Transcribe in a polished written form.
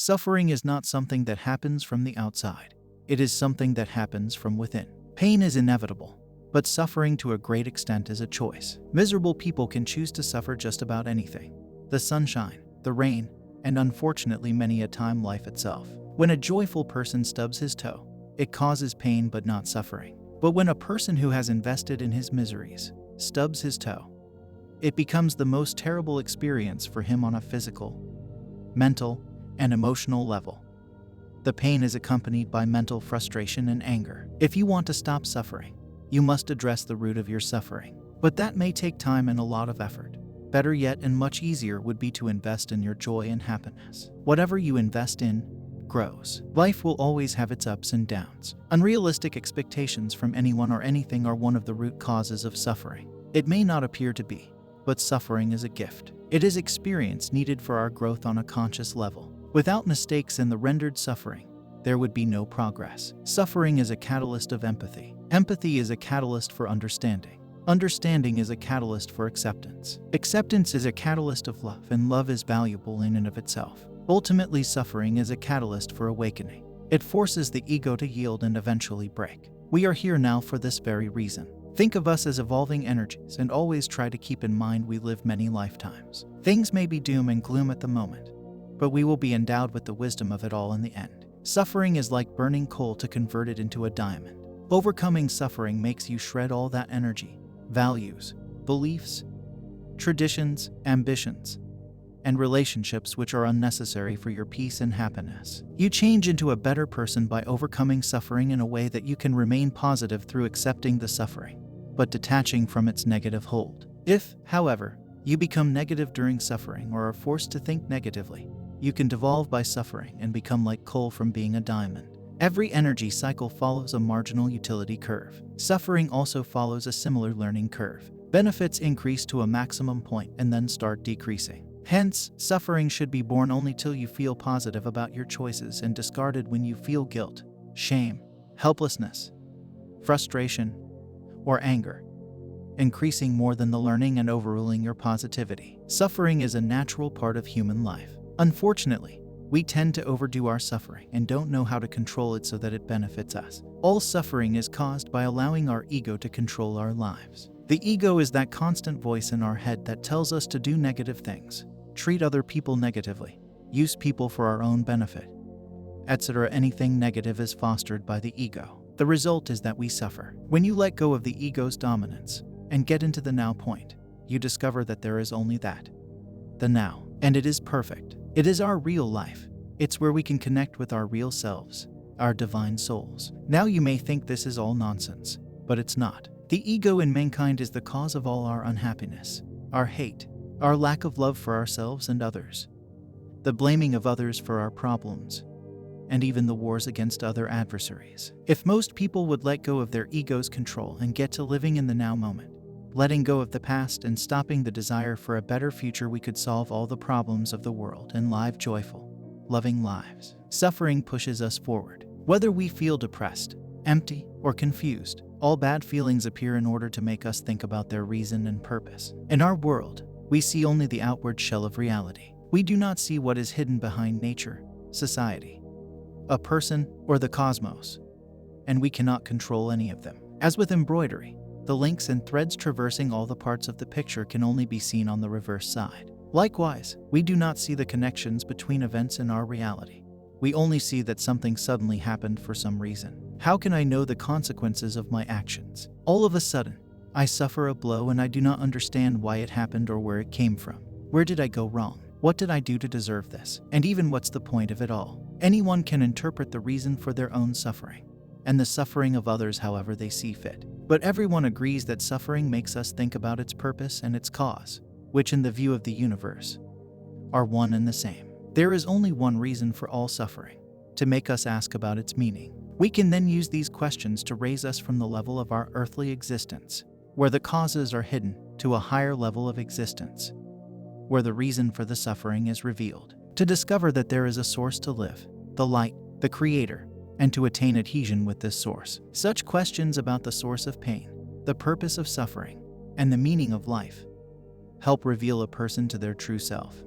Suffering is not something that happens from the outside. It is something that happens from within. Pain is inevitable, but suffering to a great extent is a choice. Miserable people can choose to suffer just about anything. The sunshine, the rain, and unfortunately many a time life itself. When a joyful person stubs his toe, it causes pain but not suffering. But when a person who has invested in his miseries stubs his toe, it becomes the most terrible experience for him on a physical, mental, and emotional level. The pain is accompanied by mental frustration and anger. If you want to stop suffering, you must address the root of your suffering. But that may take time and a lot of effort. Better yet and much easier would be to invest in your joy and happiness. Whatever you invest in grows. Life will always have its ups and downs. Unrealistic expectations from anyone or anything are one of the root causes of suffering. It may not appear to be, but suffering is a gift. It is experience needed for our growth on a conscious level. Without mistakes in the rendered suffering, there would be no progress. Suffering is a catalyst of empathy. Empathy is a catalyst for understanding. Understanding is a catalyst for acceptance. Acceptance is a catalyst of love, and love is valuable in and of itself. Ultimately, suffering is a catalyst for awakening. It forces the ego to yield and eventually break. We are here now for this very reason. Think of us as evolving energies and always try to keep in mind we live many lifetimes. Things may be doom and gloom at the moment, but we will be endowed with the wisdom of it all in the end. Suffering is like burning coal to convert it into a diamond. Overcoming suffering makes you shred all that energy, values, beliefs, traditions, ambitions, and relationships which are unnecessary for your peace and happiness. You change into a better person by overcoming suffering in a way that you can remain positive through accepting the suffering, but detaching from its negative hold. If, however, you become negative during suffering or are forced to think negatively, you can devolve by suffering and become like coal from being a diamond. Every energy cycle follows a marginal utility curve. Suffering also follows a similar learning curve. Benefits increase to a maximum point and then start decreasing. Hence, suffering should be borne only till you feel positive about your choices and discarded when you feel guilt, shame, helplessness, frustration, or anger, increasing more than the learning and overruling your positivity. Suffering is a natural part of human life. Unfortunately, we tend to overdo our suffering and don't know how to control it so that it benefits us. All suffering is caused by allowing our ego to control our lives. The ego is that constant voice in our head that tells us to do negative things, treat other people negatively, use people for our own benefit, etc. Anything negative is fostered by the ego. The result is that we suffer. When you let go of the ego's dominance and get into the now point, you discover that there is only that, the now, and it is perfect. It is our real life. It's where we can connect with our real selves, our divine souls. Now you may think this is all nonsense, but it's not. The ego in mankind is the cause of all our unhappiness, our hate, our lack of love for ourselves and others, the blaming of others for our problems, and even the wars against other adversaries. If most people would let go of their ego's control and get to living in the now moment, letting go of the past and stopping the desire for a better future, we could solve all the problems of the world and live joyful, loving lives. Suffering pushes us forward. Whether we feel depressed, empty, or confused, all bad feelings appear in order to make us think about their reason and purpose. In our world, we see only the outward shell of reality. We do not see what is hidden behind nature, society, a person, or the cosmos, and we cannot control any of them. As with embroidery, the links and threads traversing all the parts of the picture can only be seen on the reverse side. Likewise, we do not see the connections between events in our reality. We only see that something suddenly happened for some reason. How can I know the consequences of my actions? All of a sudden, I suffer a blow and I do not understand why it happened or where it came from. Where did I go wrong? What did I do to deserve this? And even what's the point of it all? Anyone can interpret the reason for their own suffering, and the suffering of others however they see fit. But everyone agrees that suffering makes us think about its purpose and its cause, which in the view of the universe, are one and the same. There is only one reason for all suffering, to make us ask about its meaning. We can then use these questions to raise us from the level of our earthly existence, where the causes are hidden, to a higher level of existence, where the reason for the suffering is revealed. To discover that there is a source to live, the light, the creator, and to attain adhesion with this source. Such questions about the source of pain, the purpose of suffering, and the meaning of life help reveal a person to their true self.